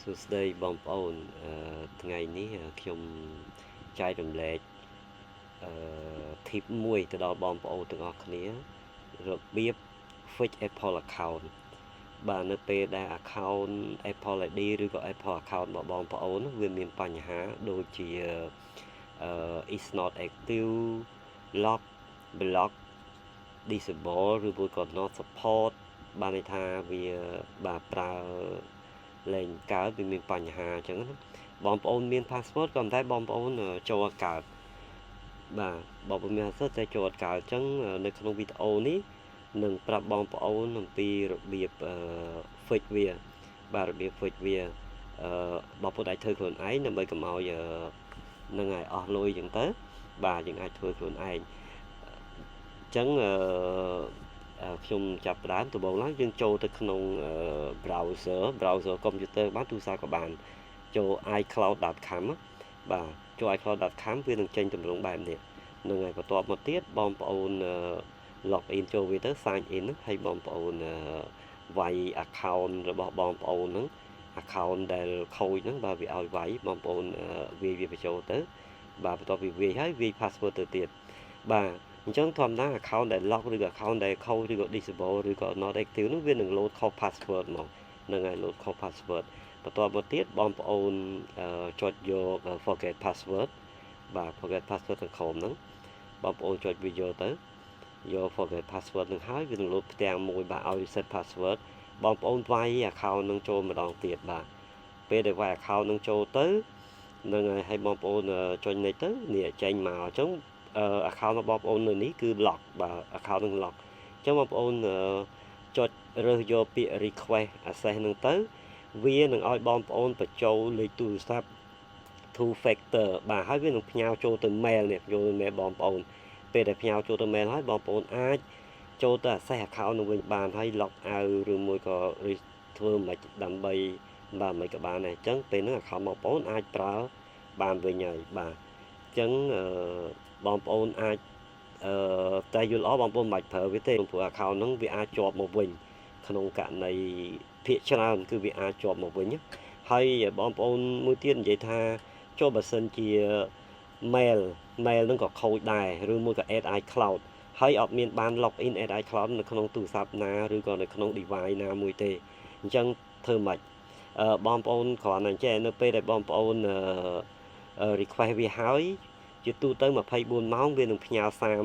សួស្តីបងប្អូនថ្ងៃនេះខ្ញុំចែករំលែកtip មួយទៅដល់បងប្អូនទាំងអស់គ្នារបៀប fix Apple account បាទនៅពេលដែល account Apple ID ឬក៏ Apple account របស់បងប្អូនវាមានបញ្ហាដូចជា is not active lock block disable ឬមួយក៏ not support បានន័យថាវាបាទប្រើលេងកើតវាមានបញ្ហាអញ្ចឹងណាបងប្អូនមាន password ក៏តែបងប្អូនចូលកើតបាទបងប្អូនមាន password តែចូលកើតអញ្ចឹងនៅក្នុងវីដេអូនេះនឹងប្រាប់បងប្អូនអំពីរបៀបfix វាបាទរបៀប fix វាបងប្អូនអាចធ្វើខ្លួនឯងដើម្បីកុំឲ្យនឹងឲ្យអស់លុយអញ្ចឹងទៅបាទយើងអាចធ្វើខ្លួនឯងអញ្ចឹងខ្ញុំចាប់ផ្ដើមដំបូងឡើងយើងចូលទៅក្នុង browser computer បានទូរស័ព្ទក៏បានចូល icloud.com បាទចូល icloud.com វានឹងចេញទម្រង់បែបនេះនឹងហើយបន្ទាប់មកទៀតបងប្អូន log in ចូលវាទៅ sign in ហើយបងប្អូនវាយ account របស់បងប្អូនហ្នឹង account ដែលខូចហ្នឹងបាទវាឲ្យវាយបងប្អូនវាយវាបញ្ចូលទៅបាទបន្ទាប់ពីវាយហើយវាយ password ទៅទៀតបាទអញ្ចឹងធម្មតា account ដែល lock ឬក៏ account ដែលខូចឬក៏ disable ឬក៏ not active នោះវានឹង load ខុស password មកហ្នឹងហើយ load ខុស password បន្ទាប់មកទៀតបងប្អូនចុចយក forget password បាទ forget password ខាងក្រោមហ្នឹងបងប្អូនចុចវាយកទៅយក forget password នឹងហើយវានឹង load ផ្ទាំងមួយបាទឲ្យ reset password បងប្អូនវាយ account នឹងចូលម្ដងទៀតបាទពេលដែលវាយ account នឹងចូលទៅនឹងឲ្យបងប្អូនចុចនេះទៅនេះចេញមកអញ្ចឹងaccount របស់បងប្អូននៅនេះគឺ lock បាទ account នឹង lock អញ្ចឹងបងប្អូនចុចរើសយកពាក្យ request access ហ្នឹងទៅវានឹងឲ្យបងប្អូនបញ្ចូលលេខទូរស័ព្ទ two factor បាទហើយវានឹងផ្ញើចូលទៅ mail នេះចូលទៅ mail បងប្អូនពេលដែលផ្ញើចូលទៅ mail ហើយបងប្អូនអាចចូលទៅ access account នឹងវិញបានហើយ log out ឬមួយក៏ធ្វើមិនដើម្បីបាទមិនក៏បានដែរអញ្ចឹងពេលហ្នឹង account បងប្អូនអាចប្រើបានវិញហើយបាទអញ្ចឹងបងប្អូនអាចតែយល់ល្អបងប្អូនមិនបាច់ប្រើវាទេព្រោះ account ហ្នឹងវាអាចជាប់មកវិញក្នុងករណីភាគច្រើនគឺវាអាចជាប់មកវិញហើយបងប្អូនមួយទៀតនិយាយថាចូលបើសិនជា mail ហ្នឹងក៏ខូចដែរឬមួយក៏ add iCloud ហើយអត់មានបាន log in add iCloud នៅក្នុងទូរស័ព្ទណាឬក៏នៅក្នុង device ណាមួយទេអញ្ចឹងធ្វើម៉េចបងប្អូនគ្រាន់តែចេះនៅពេលដែលបងប្អូនrequest វាហើយជាទូទៅ24ម៉ោងវានឹងផ្ញើសារ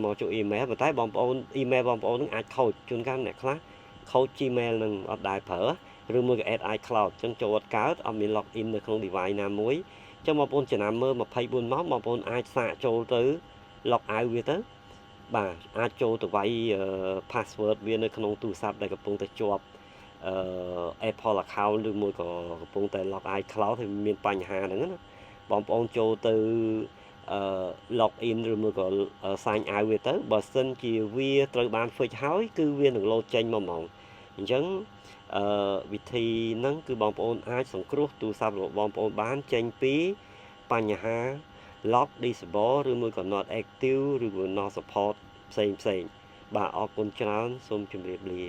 មកចូល email ប៉ុន្តែបងប្អូន email បងប្អូននឹងអាចខូចជួនកាលអ្នកខ្លះខូច Gmail នឹងអត់ដែរប្រើឬមួយក៏ add iCloud អញ្ចឹងចូលអត់កើតអត់មាន log in នៅក្នុង device ណាមួយអញ្ចឹងបងប្អូនចំណាំមើល24ម៉ោងបងប្អូនអាចសាកចូលទៅ log out វាទៅបាទអាចចូលទៅវាយ password វានៅក្នុងទូរស័ព្ទដែលកំពុងតែជាប់Apple account ឬមួយក៏កំពុងតែ log iCloud ហើយមានបញ្ហាហ្នឹងណាបងប្អូនចូលទៅlog in ឬមួយក៏ sign out វាទៅបើសិនជាវាត្រូវបាន fix ហើយគឺវានឹង load ចេញមកហ្មងអញ្ចឹងវិធីហ្នឹងគឺបងប្អូនអាចសង្គ្រោះទូរស័ព្ទរបស់បងប្អូនបានចេញពីបញ្ហា lock disable ឬមួយក៏ not active ឬក៏ not support ផ្សេងបាទអរគុណច្រើនសូមជម្រាបលា